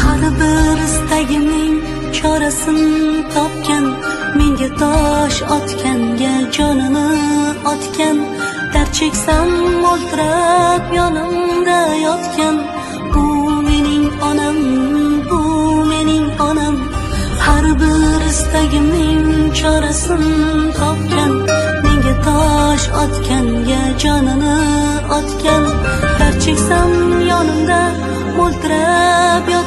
Har bir istagimning chorasini topgan, menga tosh otganga jonini otgan, dard cheksam o'ltirib yonimda yotgan. Bu mening onam, bu mening onam. Har bir istagimning chorasini topgan, menga tosh otganga jonini otgan, dard cheksam yonimda o'ltirib yotgan.